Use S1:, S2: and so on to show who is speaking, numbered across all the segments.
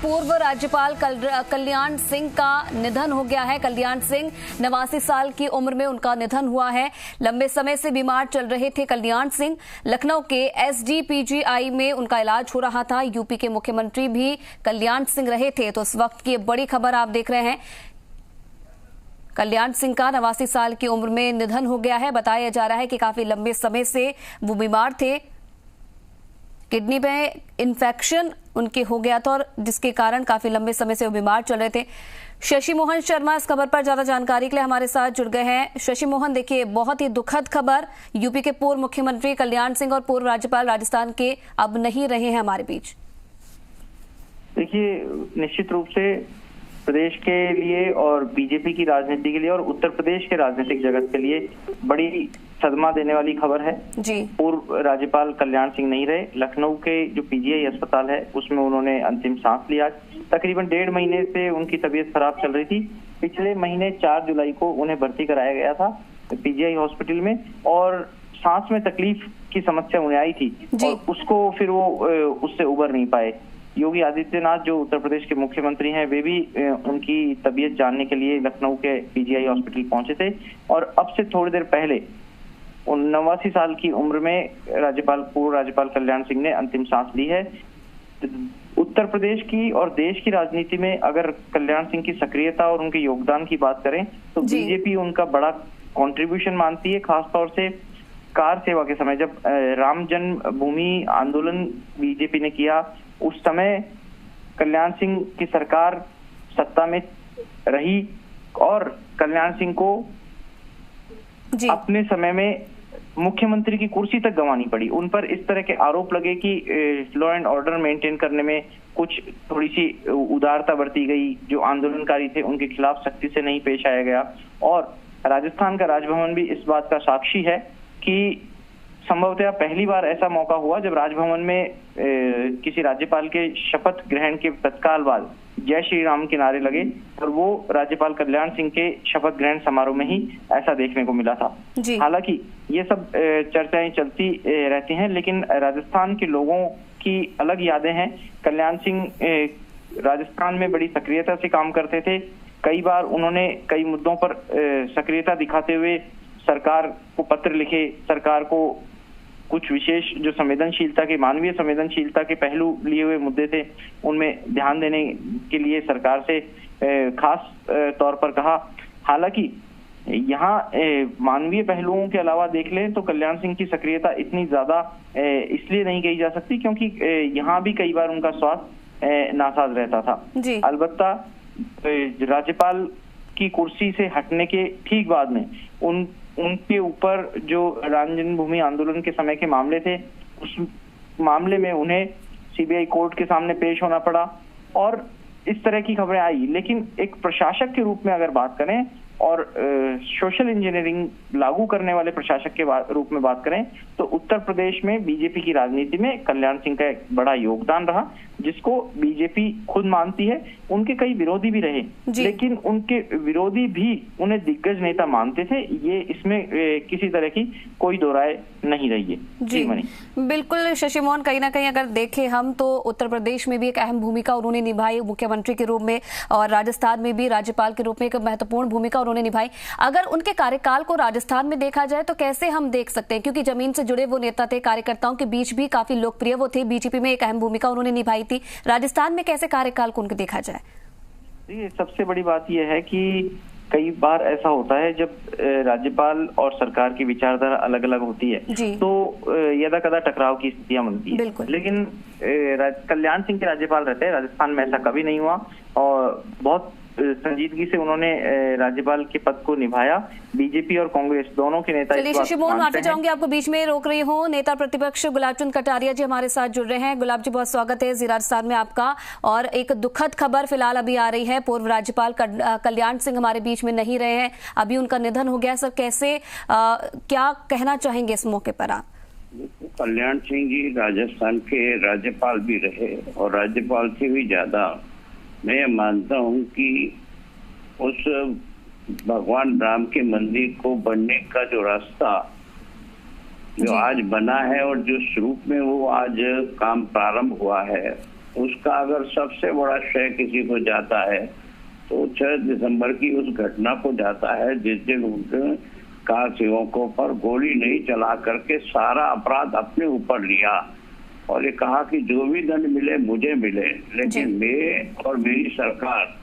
S1: पूर्व राज्यपाल कल्याण सिंह का निधन हो गया है। कल्याण सिंह 89 साल की उम्र में उनका निधन हुआ है। लंबे समय से बीमार चल रहे थे कल्याण सिंह। लखनऊ के एसजीपीजीआई में उनका इलाज हो रहा था। यूपी के मुख्यमंत्री भी कल्याण सिंह रहे थे। तो इस वक्त की बड़ी खबर आप देख रहे हैं, कल्याण सिंह का 89 साल की उम्र में निधन हो गया है। बताया जा रहा है कि काफी लंबे समय से वो बीमार थे, किडनी में इन्फेक्शन उनके हो गया था और जिसके कारण काफी लंबे समय से वो बीमार चल रहे थे। शशि मोहन शर्मा इस खबर पर ज्यादा जानकारी के लिए हमारे साथ जुड़ गए हैं। शशि मोहन, देखिए, बहुत ही दुखद खबर, यूपी के पूर्व मुख्यमंत्री कल्याण सिंह और पूर्व राज्यपाल राजस्थान के अब नहीं रहे हैं हमारे बीच।
S2: देखिए, निश्चित रूप से प्रदेश के लिए और बीजेपी की राजनीति के लिए और उत्तर प्रदेश के राजनीतिक जगत के लिए बड़ी सदमा देने वाली खबर है
S1: जी।
S2: पूर्व राज्यपाल कल्याण सिंह नहीं रहे। लखनऊ के जो पीजीआई अस्पताल है उसमें उन्होंने अंतिम सांस लिया। तकरीबन 1.5 महीने से उनकी तबीयत खराब चल रही थी। पिछले महीने 4 जुलाई को उन्हें भर्ती कराया गया था पीजीआई हॉस्पिटल में और सांस में तकलीफ की समस्या उन्हें आई थी और उसको फिर वो उससे उबर नहीं पाए। योगी आदित्यनाथ जो उत्तर प्रदेश के मुख्यमंत्री हैं, वे भी उनकी तबीयत जानने के लिए लखनऊ के पीजीआई हॉस्पिटल पहुंचे थे और अब से थोड़ी देर पहले 89 साल की उम्र में पूर्व राज्यपाल कल्याण सिंह ने अंतिम सांस ली है। उत्तर प्रदेश की और देश की राजनीति में अगर कल्याण सिंह की सक्रियता और उनके योगदान की बात करें तो बीजेपी उनका बड़ा कंट्रीब्यूशन मानती है। खासतौर से कार सेवा के समय जब राम जन्मभूमि आंदोलन बीजेपी ने किया, उस समय कल्याण सिंह की सरकार सत्ता में रही और कल्याण सिंह को अपने समय में मुख्यमंत्री की कुर्सी तक गंवानी पड़ी। उन पर इस तरह के आरोप लगे कि लॉ एंड ऑर्डर मेंटेन करने में कुछ थोड़ी सी उदारता बरती गई, जो आंदोलनकारी थे उनके खिलाफ सख्ती से नहीं पेश आया गया। और राजस्थान का राजभवन भी इस बात का साक्षी है कि संभवतः पहली बार ऐसा मौका हुआ जब राजभवन में किसी राज्यपाल के शपथ ग्रहण के तत्काल बाद जय श्री राम के नारे लगे और वो राज्यपाल कल्याण सिंह के शपथ ग्रहण समारोह में ही ऐसा देखने को मिला था। हालांकि ये सब चर्चाएं चलती रहती हैं, लेकिन राजस्थान के लोगों की अलग यादें हैं। कल्याण सिंह राजस्थान में बड़ी सक्रियता से काम करते थे। कई बार उन्होंने कई मुद्दों पर सक्रियता दिखाते हुए सरकार को पत्र लिखे, सरकार को कुछ विशेष जो संवेदनशीलता के मानवीय संवेदनशीलता के पहलू लिए हुए मुद्दे थे उनमें ध्यान देने के लिए सरकार से खास तौर पर कहा। हालांकि यहाँ मानवीय पहलुओं के अलावा देख लें तो कल्याण सिंह की सक्रियता इतनी ज्यादा इसलिए नहीं कही जा सकती क्योंकि यहाँ भी कई बार उनका स्वास्थ्य नासाज रहता था। अलबत्ता राज्यपाल की कुर्सी से हटने के ठीक बाद में उनके ऊपर जो राम जन्मभूमि आंदोलन के समय के मामले थे, उस मामले में उन्हें सीबीआई कोर्ट के सामने पेश होना पड़ा और इस तरह की खबरें आई। लेकिन एक प्रशासक के रूप में अगर बात करें और सोशल इंजीनियरिंग लागू करने वाले प्रशासक के रूप में बात करें तो उत्तर प्रदेश में बीजेपी की राजनीति में कल्याण सिंह का एक बड़ा योगदान रहा, जिसको बीजेपी खुद मानती है। उनके कई विरोधी भी रहे, लेकिन उनके विरोधी भी उन्हें दिग्गज नेता मानते थे। ये इसमें किसी तरह की कोई दो राय नहीं रही है।
S1: जी बिल्कुल शशि मोहन, कहीं ना कहीं अगर देखें हम तो उत्तर प्रदेश में भी एक अहम भूमिका उन्होंने निभाई मुख्यमंत्री के रूप में और राजस्थान में भी राज्यपाल के रूप में एक महत्वपूर्ण भूमिका उन्होंने निभाई। अगर उनके कार्यकाल को राजस्थान में देखा जाए तो कैसे हम देख सकते हैं, क्योंकि जमीन से जुड़े वो नेता थे, कार्यकर्ताओं के बीच भी काफी लोकप्रिय वो थे, बीजेपी में एक अहम भूमिका उन्होंने निभाई थी। राजस्थान में कैसे कार्यकाल को उनको देखा जाए?
S2: सबसे बड़ी बात यह है कि कई बार ऐसा होता है जब राज्यपाल और सरकार की विचारधारा अलग अलग होती है तो यदा कदा टकराव की स्थितियां बनती है। लेकिन कल्याण सिंह के राज्यपाल रहते हैं, राजस्थान में ऐसा कभी नहीं हुआ और बहुत संजीदगी से उन्होंने राज्यपाल के पद को निभाया। बीजेपी और कांग्रेस दोनों के नेता।
S1: चलिए शशि मोहन, माफी चाहूंगी आपको बीच में रोक रही हूँ। नेता प्रतिपक्ष गुलाब चंद कटारिया जी हमारे साथ जुड़ रहे हैं। गुलाब जी, बहुत स्वागत है जी राजस्थान में आपका। और एक दुखद खबर फिलहाल अभी आ रही है, पूर्व राज्यपाल कल्याण सिंह हमारे बीच में नहीं रहे हैं, अभी उनका निधन हो गया। सर, कैसे क्या कहना चाहेंगे इस मौके पर आप?
S3: कल्याण सिंह जी राजस्थान के राज्यपाल भी रहे और राज्यपाल से भी ज्यादा मैं मानता हूं कि उस भगवान राम के मंदिर को बनने का जो रास्ता जो आज बना है और जो स्वरूप में वो आज काम प्रारंभ हुआ है उसका अगर सबसे बड़ा श्रेय किसी को जाता है तो 6 दिसंबर की उस घटना को जाता है, जिस दिन उनके कार सेवकों पर गोली नहीं चला करके सारा अपराध अपने ऊपर लिया और ये कहा कि जो भी दंड मिले मुझे मिले, लेकिन मैं और मेरी सरकार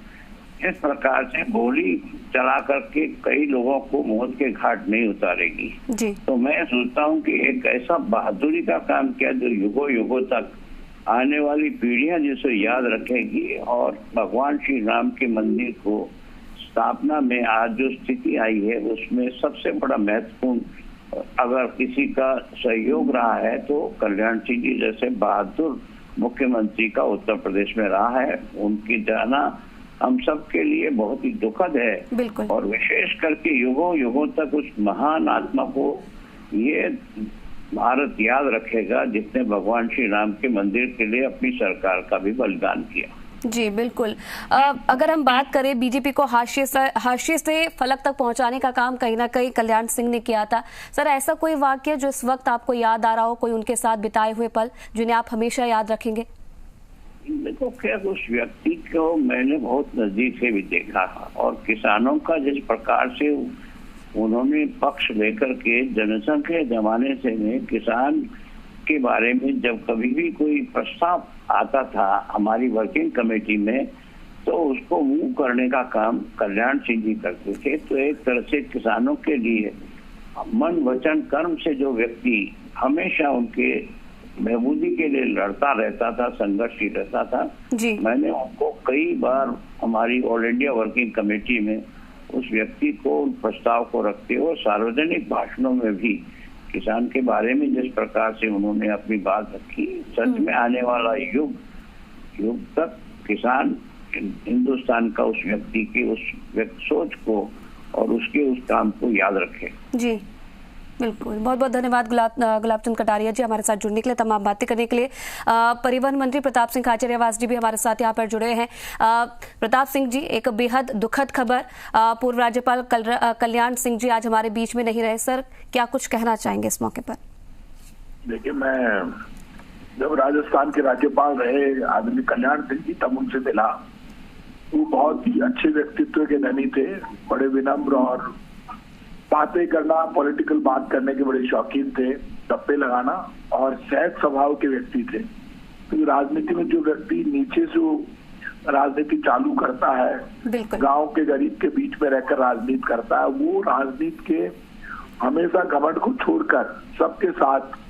S3: इस प्रकार से गोली चला करके कई लोगों को मौत के घाट नहीं उतारेगी। तो मैं सोचता हूँ कि एक ऐसा बहादुरी का काम किया जो युगों युगों तक आने वाली पीढ़ियां जिसे याद रखेगी। और भगवान श्री राम के मंदिर को स्थापना में आज जो स्थिति आई है उसमें सबसे बड़ा महत्वपूर्ण अगर किसी का सहयोग रहा है तो कल्याण सिंह जी जैसे बहादुर मुख्यमंत्री का उत्तर प्रदेश में रहा है। उनकी जाना हम सब के लिए बहुत ही दुखद है और विशेष करके युगों युगों तक उस महान आत्मा को ये भारत याद रखेगा जिसने भगवान श्री राम के मंदिर के लिए अपनी सरकार का भी बलिदान किया।
S1: जी बिल्कुल। अगर हम बात करें बीजेपी को हाशिए से फलक तक पहुंचाने का काम कहीं ना कहीं कल्याण सिंह ने किया था। सर, ऐसा कोई वाक्य जो इस वक्त आपको याद आ रहा हो, कोई उनके साथ बिताए हुए पल जिन्हें आप हमेशा याद रखेंगे?
S3: देखो, क्या उस व्यक्ति को मैंने बहुत नजदीक से भी देखा और किसानों का जिस प्रकार से उन्होंने पक्ष लेकर के जनसंघ के जमाने से में किसान के बारे में जब कभी भी कोई प्रस्ताव आता था हमारी वर्किंग कमेटी में तो उसको मूव करने का काम कल्याण सिंह जी करते थे। तो एक तरह से किसानों के लिए मन वचन कर्म से जो व्यक्ति हमेशा उनके महबूदी के लिए लड़ता रहता था, संघर्षशील रहता था, मैंने उनको कई बार हमारी ऑल इंडिया वर्किंग कमेटी में उस व्यक्ति को उन प्रस्ताव को रखते हुए सार्वजनिक भाषणों में भी किसान के बारे में जिस प्रकार से उन्होंने अपनी बात रखी, सच में आने वाला युग तक किसान हिंदुस्तान का उस व्यक्ति की उस सोच को और उसके उस काम को याद रखे। जी
S1: बिल्कुल, बहुत बहुत धन्यवाद गुलाबचंद कटारिया जी हमारे साथ जुड़ने के लिए, तमाम बातें करने के लिए। परिवहन मंत्री प्रताप सिंह खाचरियावास जी भी हमारे साथ यहाँ पर जुड़े हैं। प्रताप सिंह जी, एक बेहद दुखद खबर, पूर्व राज्यपाल कल्याण सिंह जी आज हमारे बीच में नहीं रहे। सर, क्या कुछ कहना चाहेंगे इस मौके पर?
S4: देखिए, मैं जब राजस्थान के राज्यपाल रहे आदरणीय कल्याण सिंह जी, तब उनसे मिला। वो बहुत ही अच्छे व्यक्तित्व के धनी थे, बड़े विनम्र और बातें करना, पॉलिटिकल बात करने के बड़े शौकीन थे, टप्पे लगाना और सहज स्वभाव के व्यक्ति थे। तो राजनीति में जो व्यक्ति नीचे से राजनीति चालू करता है, गांव के गरीब के बीच में रहकर राजनीति करता है, वो राजनीति के हमेशा घमंड को छोड़कर सबके साथ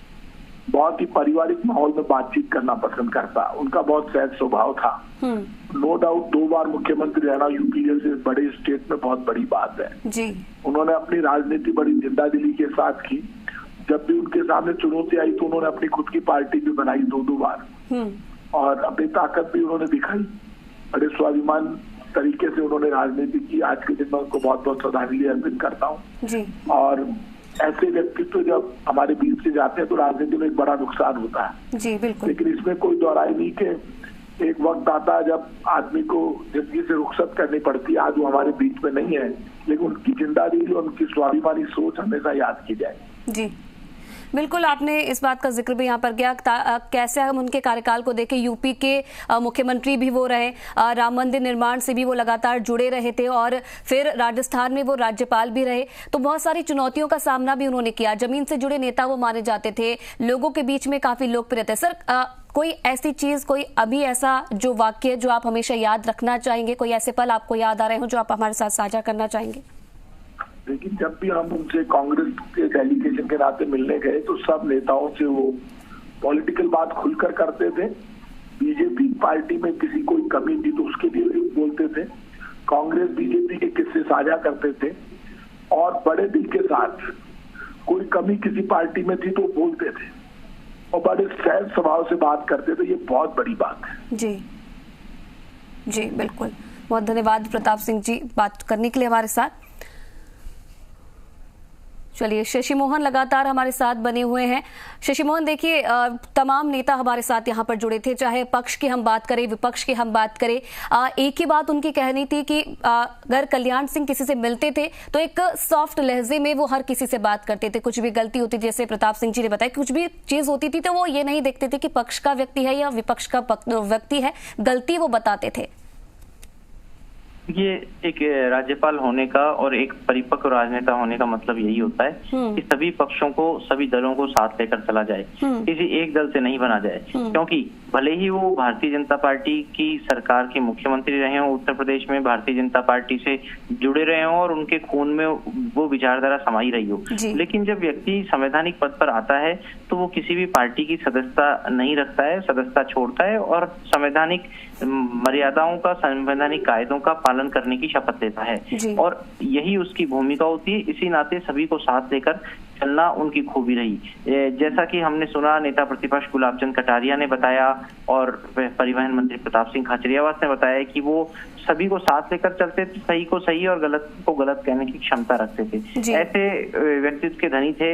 S4: बहुत ही पारिवारिक माहौल में बातचीत करना पसंद करता। उनका बहुत सहज स्वभाव था। नो डाउट 2 बार मुख्यमंत्री रहना यूपी जैसे बड़े स्टेट में बहुत बड़ी बात है जी। उन्होंने अपनी राजनीति बड़ी जिंदा दिली के साथ की। जब भी उनके सामने चुनौती आई तो उन्होंने अपनी खुद की पार्टी भी बनाई 2 बार और अपनी ताकत भी उन्होंने दिखाई। बड़े स्वाभिमान तरीके से उन्होंने राजनीति की। आज के दिन में उनको बहुत बहुत श्रद्धांजलि अर्पित करता हूँ। और ऐसे व्यक्तित्व जब हमारे बीच से जाते हैं तो राजनीति में एक बड़ा नुकसान होता है जी, बिल्कुल। लेकिन इसमें कोई दोहराई नहीं कि एक वक्त आता है जब आदमी को जिंदगी से रुखसत करनी पड़ती है। आज वो हमारे बीच में नहीं है, लेकिन उनकी जिंदादिली और उनकी स्वाभिमानी सोच हमेशा याद की जाए जी।
S1: बिल्कुल, आपने इस बात का जिक्र भी यहाँ पर किया कैसे हम उनके कार्यकाल को देखें। यूपी के मुख्यमंत्री भी वो रहे, राम मंदिर निर्माण से भी वो लगातार जुड़े रहे थे और फिर राजस्थान में वो राज्यपाल भी रहे। तो बहुत सारी चुनौतियों का सामना भी उन्होंने किया। जमीन से जुड़े नेता वो माने जाते थे, लोगों के बीच में काफी लोकप्रिय थे। सर, कोई ऐसी चीज, कोई अभी ऐसा जो वाक्य जो आप हमेशा याद रखना चाहेंगे, कोई ऐसे पल आपको याद आ रहे हो जो आप हमारे साथ साझा करना चाहेंगे?
S4: लेकिन जब भी हम उनसे कांग्रेस के डेलीगेशन के नाते मिलने गए तो सब नेताओं से वो पॉलिटिकल बात खुलकर करते थे। बीजेपी पार्टी में किसी कोई कमी थी तो उसके लिए भी बोलते थे। कांग्रेस बीजेपी के किस्से साझा करते थे और बड़े दिल के साथ कोई कमी किसी पार्टी में थी तो बोलते थे और बड़े सहज स्वभाव से बात करते थे। ये बहुत बड़ी बात है
S1: जी। जी बिल्कुल, बहुत धन्यवाद प्रताप सिंह जी बात करने के लिए हमारे साथ। चलिए, शशि मोहन लगातार हमारे साथ बने हुए हैं। शशि मोहन, देखिए, तमाम नेता हमारे साथ यहाँ पर जुड़े थे, चाहे पक्ष की हम बात करें, विपक्ष की हम बात करें। एक ही बात उनकी कहनी थी कि अगर कल्याण सिंह किसी से मिलते थे तो एक सॉफ्ट लहजे में वो हर किसी से बात करते थे। कुछ भी गलती होती, जैसे प्रताप सिंह जी ने बताया, कुछ भी चीज होती थी तो वो ये नहीं देखते थे कि पक्ष का व्यक्ति है या विपक्ष का व्यक्ति है, गलती वो बताते थे।
S2: ये एक राज्यपाल होने का और एक परिपक्व राजनेता होने का मतलब यही होता है कि सभी पक्षों को, सभी दलों को साथ लेकर चला जाए, किसी एक दल से नहीं बना जाए। क्योंकि भले ही वो भारतीय जनता पार्टी की सरकार के मुख्यमंत्री रहे हों, उत्तर प्रदेश में भारतीय जनता पार्टी से जुड़े रहे हों और उनके खून में वो विचारधारा समाई रही हो, लेकिन जब व्यक्ति संवैधानिक पद पर आता है तो वो किसी भी पार्टी की सदस्यता नहीं रखता है, सदस्यता छोड़ता है और संवैधानिक मर्यादाओं का, संवैधानिक कायदों का पालन करने की शपथ लेता है। और यही उसकी भूमिका होती है। इसी नाते सभी को साथ लेकर चलना उनकी खूबी रही। जैसा कि हमने सुना, नेता प्रतिपक्ष गुलाब चंद कटारिया ने बताया और परिवहन मंत्री प्रताप सिंह खाचरियावास ने बताया कि वो सभी को साथ लेकर चलते थे, सही को सही और गलत को गलत कहने की क्षमता रखते थे। ऐसे व्यक्तित्व के धनी थे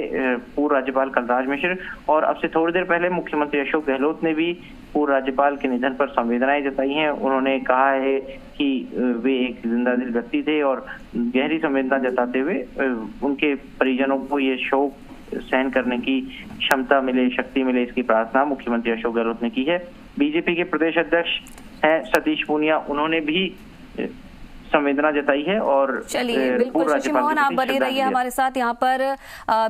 S2: पूर्व राज्यपाल कलराज मिश्र। और अब से थोड़ी देर पहले मुख्यमंत्री अशोक गहलोत ने भी पूर्व राज्यपाल के निधन पर संवेदनाएं जताई हैं। उन्होंने कहा है कि वे एक जिंदादिल व्यक्ति थे और गहरी संवेदना जताते हुए उनके परिजनों को ये शोक सहन करने की क्षमता मिले, शक्ति मिले, इसकी प्रार्थना मुख्यमंत्री अशोक गहलोत ने की है। बीजेपी के प्रदेश अध्यक्ष हैं सतीश पूनिया, उन्होंने भी संवेदना जताई है। और
S1: चलिए, बिल्कुल शशि मोहन, आप बने रहिए हमारे साथ। यहाँ पर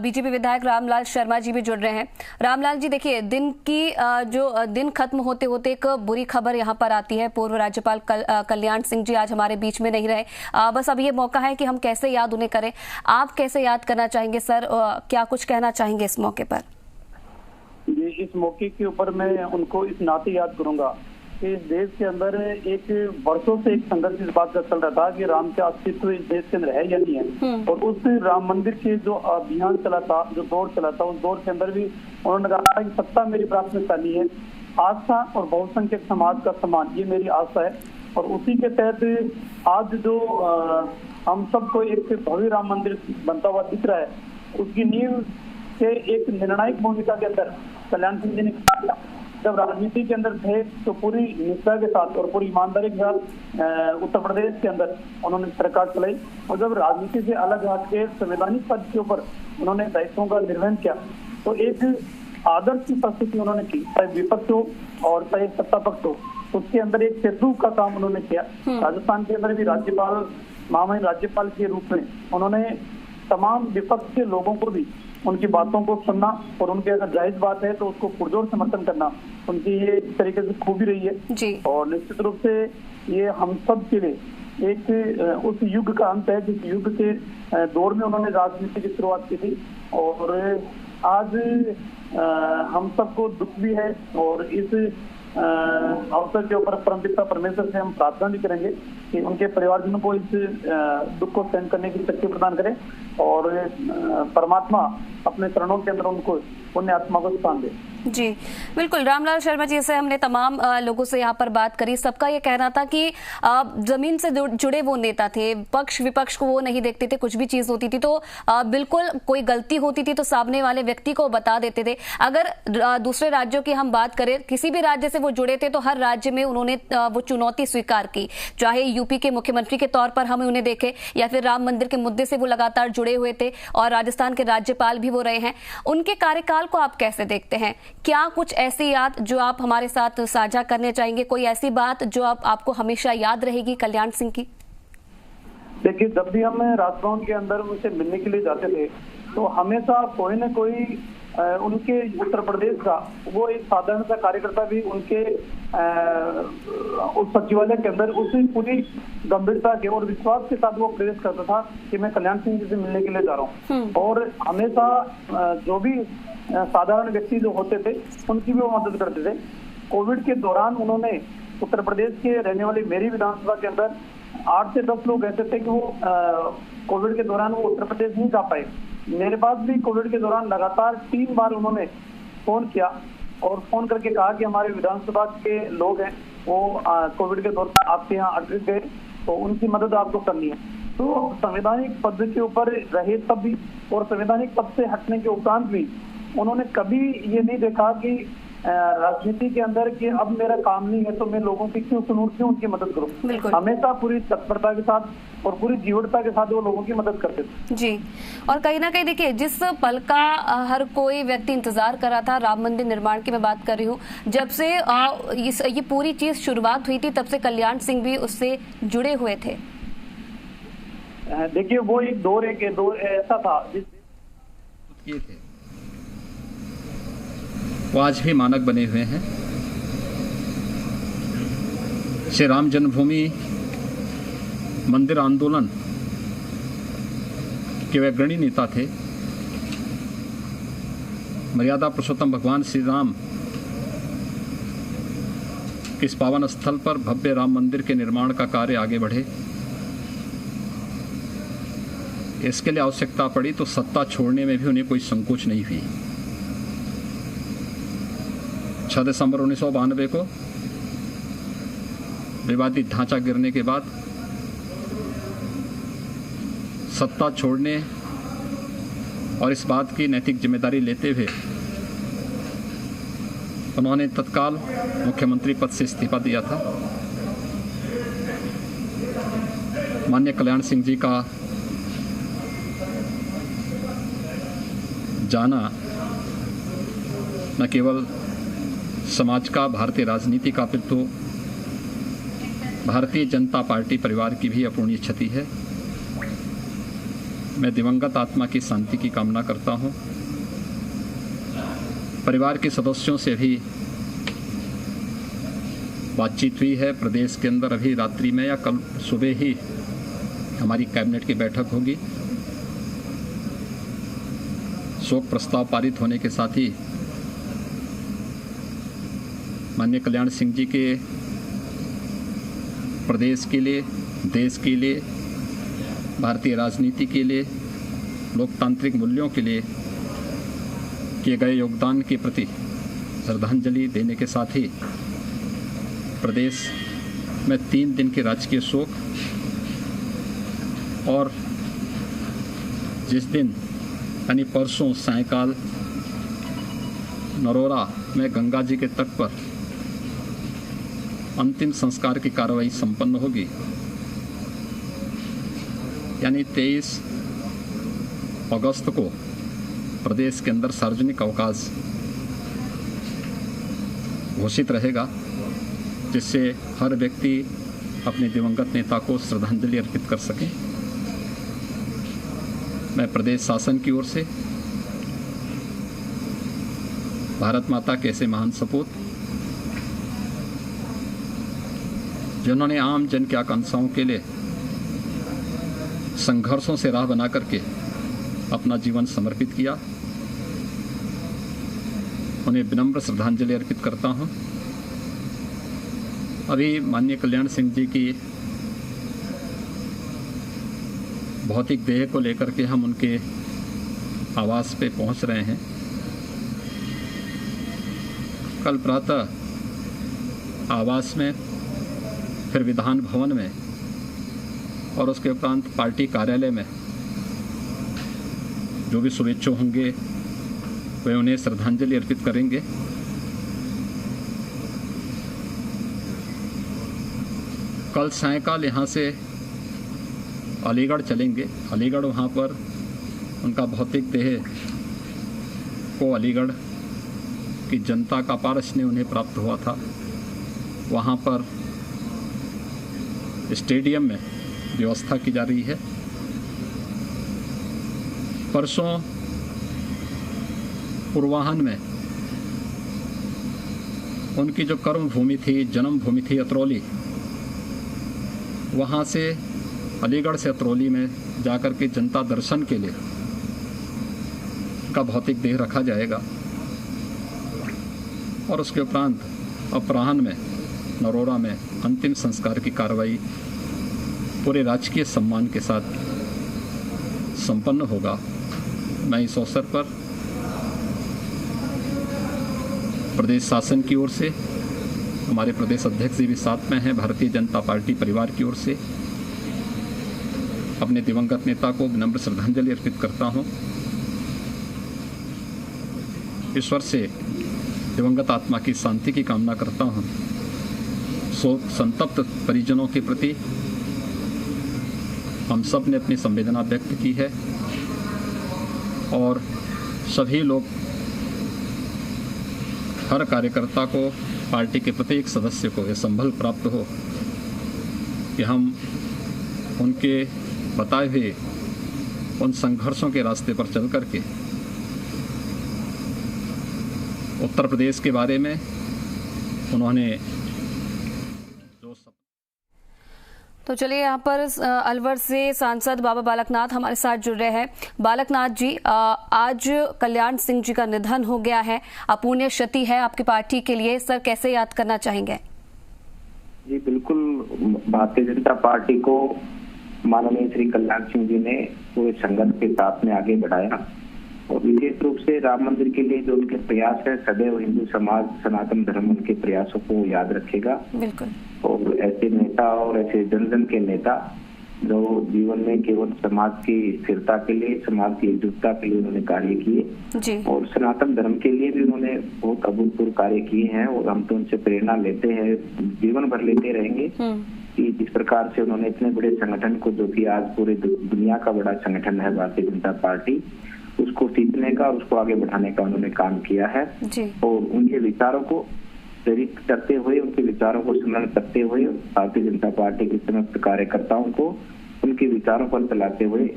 S1: बीजेपी विधायक रामलाल शर्मा जी भी जुड़ रहे हैं। रामलाल जी, देखिए, दिन की जो दिन खत्म होते होते एक बुरी खबर यहाँ पर आती है। पूर्व राज्यपाल कल्याण सिंह जी आज हमारे बीच में नहीं रहे। बस अब ये मौका है कि हम कैसे याद उन्हें करें। आप कैसे याद करना चाहेंगे सर? क्या कुछ कहना चाहेंगे इस मौके पर?
S5: इस मौके के ऊपर मैं उनको इस नाते याद करूंगा कि इस देश के अंदर एक वर्षों से एक संघर्ष इस बात का चल रहा था कि राम का अस्तित्व इस देश के अंदर है या नहीं है। और उस राम मंदिर के जो अभियान चला था, जो दौर चला था, उस दौर के अंदर भी उन्होंने कहा था कि सत्ता मेरी प्राथमिकता नहीं है, आस्था और बहुसंख्यक समाज का सम्मान ये मेरी आस्था है। और उसी के तहत आज जो हम सबको एक भव्य राम मंदिर बनता हुआ दिख रहा है, उसकी नींव से एक निर्णायक भूमिका के अंदर कल्याण सिंह जी ने किया। जब राजनीति के अंदर थे तो पूरी निष्ठा के साथ और पूरी ईमानदारी के साथ उत्तर प्रदेश के अंदर उन्होंने सरकार चलाई। और जब राजनीति से अलग हट के संवैधानिक पद के ऊपर उन्होंने दायित्वों का निर्वहन किया तो एक आदर्श की प्रस्तुति उन्होंने की, चाहे विपक्ष हो और चाहे सत्ता पक्ष हो, उसके अंदर एक सेतु का काम उन्होंने किया। राजस्थान के अंदर भी राज्यपाल, महामहिम राज्यपाल के रूप में उन्होंने तमाम विपक्ष के लोगों को भी उनकी बातों को सुनना और उनके अगर जायज बात है तो उसको पुरजोर समर्थन करना उनकी ये इस तरीके से खूबी रही है
S1: जी। और
S5: निश्चित रूप से ये हम सब के लिए एक उस युग का अंत है जिस युग के दौर में उन्होंने राजनीति की शुरुआत की थी। और आज हम सबको दुख भी है और इस अवसर के ऊपर परमपिता परमेश्वर से हम प्रार्थना भी करेंगे कि उनके परिवारजनों को इस दुख को सहन करने की शक्ति प्रदान करें और परमात्मा अपने चरणों के अंदर उनको पुण्य आत्मा को स्थान दे।
S1: जी बिल्कुल। रामलाल शर्मा जी से हमने तमाम लोगों से यहाँ पर बात करी, सबका ये कहना था कि जमीन से जुड़े वो नेता थे, पक्ष विपक्ष को वो नहीं देखते थे। कुछ भी चीज होती थी तो बिल्कुल कोई गलती होती थी तो सामने वाले व्यक्ति को बता देते थे। अगर दूसरे राज्यों की हम बात करें, किसी भी राज्य से वो जुड़े थे तो हर राज्य में उन्होंने वो चुनौती स्वीकार की, चाहे यूपी के मुख्यमंत्री के तौर पर हम उन्हें देखें या फिर राम मंदिर के मुद्दे से वो लगातार जुड़े हुए थे और राजस्थान के राज्यपाल भी वो रहे हैं। उनके कार्यकाल को आप कैसे देखते हैं? क्या कुछ ऐसी याद जो आप हमारे साथ साझा करने चाहेंगे? कोई ऐसी बात जो आपको हमेशा याद रहेगी कल्याण सिंह की?
S5: देखिए, जब भी हम राजभवन के अंदर उनसे मिलने के लिए जाते थे तो हमेशा कोई न कोई उनके उत्तर प्रदेश का वो एक साधारण सा कार्यकर्ता भी उनके उस सचिवालय के अंदर उसी पूरी गंभीरता के और विश्वास के साथ वो प्रेरित करता था कि मैं कल्याण सिंह जी से मिलने के लिए जा रहा हूँ। और हमेशा जो भी साधारण व्यक्ति जो होते थे उनकी भी वो मदद करते थे। कोविड के दौरान उन्होंने उत्तर प्रदेश के रहने वाली मेरी विधानसभा के अंदर 8 से 10 लोग ऐसे थे कि वो कोविड के दौरान वो उत्तर प्रदेश नहीं जा पाए। मेरे पास भी कोविड के दौरान लगातार 3 बार उन्होंने फोन किया और फोन करके कहा कि हमारे विधानसभा के लोग हैं वो कोविड के दौरान आपके यहाँ अटक गए तो उनकी मदद आपको करनी है। तो संवैधानिक पद के ऊपर रहे तब भी और संवैधानिक पद से हटने के उपरांत भी उन्होंने कभी ये नहीं देखा कि राजनीति के अंदर कि अब मेरा काम नहीं है तो मैं लोगों की क्यों सुनूं, क्यों उनकी मदद करूं। हमेशा पूरी तत्परता के साथ और पूरी जीवटता के साथ वो लोगों की मदद करते थे
S1: जी। और कहीं ना कहीं देखिए, जिस पल का हर कोई व्यक्ति इंतजार कर रहा था, राम मंदिर निर्माण की मैं बात कर रही हूँ, जब से ये पूरी चीज शुरुआत हुई थी तब से कल्याण सिंह भी उससे जुड़े हुए थे।
S5: देखिए वो एक दौर ऐसा था
S6: किए थे, वो आज भी मानक बने हुए हैं। श्री राम जन्मभूमि मंदिर आंदोलन के वे अग्रणी नेता थे। मर्यादा पुरुषोत्तम भगवान श्री राम के इस पावन स्थल पर भव्य राम मंदिर के निर्माण का कार्य आगे बढ़े। इसके लिए आवश्यकता पड़ी तो सत्ता छोड़ने में भी उन्हें कोई संकोच नहीं हुई। 6 दिसंबर 1992 को विवादित ढांचा गिरने के बाद सत्ता छोड़ने और इस बात की नैतिक जिम्मेदारी लेते हुए उन्होंने तत्काल मुख्यमंत्री पद से इस्तीफा दिया था। माननीय कल्याण सिंह जी का जाना न केवल समाज का, भारतीय राजनीति का, अपितु भारतीय जनता पार्टी परिवार की भी अपूर्णीय क्षति है। मैं दिवंगत आत्मा की शांति की कामना करता हूं। परिवार के सदस्यों से भी बातचीत हुई है। प्रदेश के अंदर अभी रात्रि में या कल सुबह ही हमारी कैबिनेट की बैठक होगी। शोक प्रस्ताव पारित होने के साथ ही माननीय कल्याण सिंह जी के प्रदेश के लिए, देश के लिए, भारतीय राजनीति के लिए, लोकतांत्रिक मूल्यों के लिए किए गए योगदान के प्रति श्रद्धांजलि देने के साथ ही प्रदेश में 3 दिन के राजकीय शोक और जिस दिन यानी परसों सायंकाल नरोरा में गंगा जी के तट पर अंतिम संस्कार की कार्रवाई संपन्न होगी, यानी 23 अगस्त को प्रदेश के अंदर सार्वजनिक अवकाश घोषित रहेगा, जिससे हर व्यक्ति अपने दिवंगत नेता को श्रद्धांजलि अर्पित कर सके। मैं प्रदेश शासन की ओर से भारत माता के ऐसे महान सपूत जिन्होंने आम जन की आकांक्षाओं के लिए संघर्षों से राह बना करके अपना जीवन समर्पित किया, उन्हें विनम्र श्रद्धांजलि अर्पित करता हूं। अभी माननीय कल्याण सिंह जी की भौतिक देह को लेकर के हम उनके आवास पे पहुंच रहे हैं। कल प्रातः आवास में, फिर विधान भवन में और उसके उपरांत पार्टी कार्यालय में जो भी शुभेच्छुक होंगे वे उन्हें श्रद्धांजलि अर्पित करेंगे। कल सायंकाल यहाँ से अलीगढ़ चलेंगे। अलीगढ़ वहाँ पर उनका भौतिक देह को अलीगढ़ की जनता का अपार स्नेह उन्हें प्राप्त हुआ था। वहाँ पर स्टेडियम में व्यवस्था की जा रही है। परसों पूर्वाह्न में उनकी जो कर्म भूमि थी, जन्म भूमि थी अतरौली, वहाँ से अलीगढ़ से अतरौली में जाकर के जनता दर्शन के लिए का भौतिक देह रखा जाएगा और उसके उपरांत अपराह्न में नरोरा में अंतिम संस्कार की कार्रवाई पूरे राजकीय सम्मान के साथ संपन्न होगा। मैं इस अवसर पर प्रदेश शासन की ओर से, हमारे प्रदेश अध्यक्ष जी भी साथ में हैं, भारतीय जनता पार्टी परिवार की ओर से अपने दिवंगत नेता को विनम्र श्रद्धांजलि अर्पित करता हूँ। ईश्वर से दिवंगत आत्मा की शांति की कामना करता हूँ। शोक संतप्त परिजनों के प्रति हम सब ने अपनी संवेदना व्यक्त की है और सभी लोग, हर कार्यकर्ता को, पार्टी के प्रत्येक सदस्य को यह संबल प्राप्त हो कि हम उनके बताए हुए उन संघर्षों के रास्ते पर चल करके उत्तर प्रदेश के बारे में उन्होंने जो
S1: तो चलिए यहाँ पर अलवर से सांसद बाबा बालकनाथ हमारे साथ जुड़ रहे हैं। बालकनाथ जी, आज कल्याण सिंह जी का निधन हो गया है, अपूर्णीय क्षति है आपकी पार्टी के लिए। सर, कैसे याद करना चाहेंगे?
S2: जी बिल्कुल, भारतीय जनता पार्टी को माननीय श्री कल्याण सिंह जी ने पूरे संगठन के साथ में आगे बढ़ाया और विशेष रूप से राम मंदिर के लिए जो उनके प्रयास है, सदैव हिंदू समाज, सनातन धर्म उनके प्रयासों को याद रखेगा।
S1: बिल्कुल। और
S2: ऐसे नेता और ऐसे जन जन के नेता जो जीवन में केवल समाज की स्थिरता के लिए, समाज की एकजुटता के लिए उन्होंने कार्य किए और सनातन धर्म के लिए भी उन्होंने बहुत अभूतपूर्व कार्य किए हैं और हम तो उनसे प्रेरणा लेते हैं, जीवन भर लेते रहेंगे कि जिस प्रकार से उन्होंने इतने बड़े संगठन को, जो कि आज पूरे दुनिया का बड़ा संगठन है भारतीय जनता पार्टी, उसको सीखने का, उसको आगे बढ़ाने का उन्होंने काम किया है और उनके विचारों को प्रेरित करते हुए, उनके विचारों को स्मरण करते हुए भारतीय जनता पार्टी के समस्त कार्यकर्ताओं को उनके विचारों पर चलाते हुए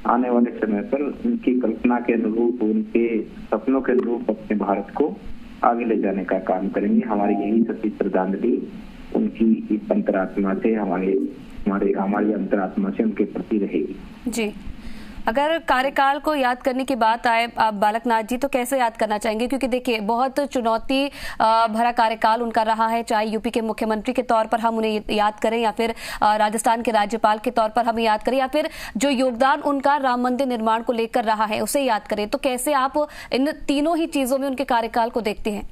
S2: आने वाले समय पर उनकी कल्पना के अनुरूप, उनके सपनों के अनुरूप अपने भारत को आगे ले जाने का काम करेंगे। हमारी यही सच्ची श्रद्धांजलि उनकी इस अंतरात्मा से, हमारी अंतरात्मा से उनके प्रति रहेगी।
S1: जी, अगर कार्यकाल को याद करने की बात आए आप बालकनाथ जी, तो कैसे याद करना चाहेंगे? क्योंकि देखिए, बहुत चुनौती भरा कार्यकाल उनका रहा है, चाहे यूपी के मुख्यमंत्री के तौर पर हम उन्हें याद करें या फिर राजस्थान के राज्यपाल के तौर पर हम याद करें या फिर जो योगदान उनका राम मंदिर निर्माण को लेकर रहा है उसे याद करें। तो कैसे आप इन तीनों ही चीजों में उनके कार्यकाल को देखते हैं?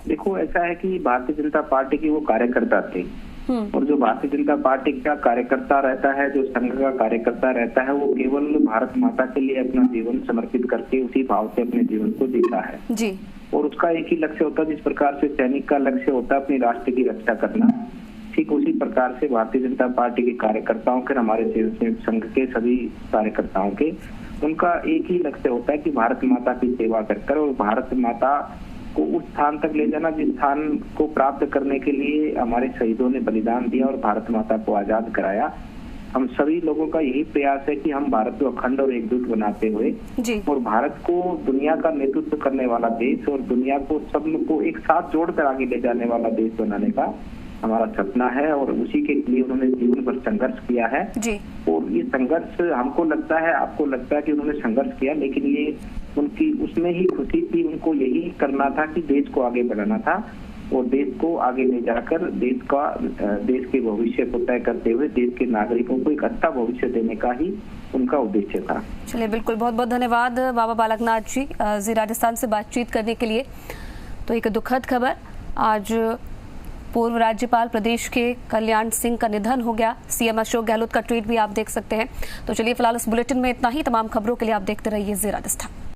S2: देखो, ऐसा है कि भारतीय जनता पार्टी के वो कार्यकर्ता थे और जो भारतीय जनता पार्टी का कार्यकर्ता रहता है, जो संघ का कार्यकर्ता रहता है, वो केवल भारत माता के लिए अपना जीवन समर्पित करके उसी भाव से अपने जीवन को जीता है जी। और उसका एक ही लक्ष्य होता है, जिस प्रकार से सैनिक का लक्ष्य होता है अपनी राष्ट्र की रक्षा करना, ठीक उसी प्रकार से भारतीय जनता पार्टी के कार्यकर्ताओं के, हमारे संघ के सभी कार्यकर्ताओं के, उनका एक ही लक्ष्य होता है कि भारत माता की सेवा कर और भारत माता को उस स्थान तक ले जाना जिस स्थान को प्राप्त करने के लिए हमारे शहीदों ने बलिदान दिया और भारत माता को आजाद कराया। हम सभी लोगों का यही प्रयास है कि हम भारत को अखंड और एकजुट बनाते हुए और भारत को दुनिया का नेतृत्व करने वाला देश और दुनिया को सब को एक साथ जोड़कर आगे ले जाने वाला देश बनाने का हमारा सपना है और उसी के लिए उन्होंने जीवन भर संघर्ष किया है जी। और ये संघर्ष हमको लगता है, आपको लगता है कि उन्होंने संघर्ष किया, लेकिन ये उनकी उसमें ही खुशी थी। उनको यही करना था कि देश को आगे बढ़ाना था और देश को आगे ले जाकर देश के भविष्य को तय करते हुए देश के नागरिकों को एक अच्छा भविष्य देने का ही उनका उद्देश्य था।
S1: चलिए, बिल्कुल, बहुत बहुत धन्यवाद बाबा बालकनाथ जी राजस्थान से बातचीत करने के लिए। तो एक दुखद खबर, आज पूर्व राज्यपाल प्रदेश के कल्याण सिंह का निधन हो गया। सीएम अशोक गहलोत का ट्वीट भी आप देख सकते हैं। तो चलिए, फिलहाल इस बुलेटिन में इतना ही। तमाम खबरों के लिए आप देखते रहिए जी राजस्थान।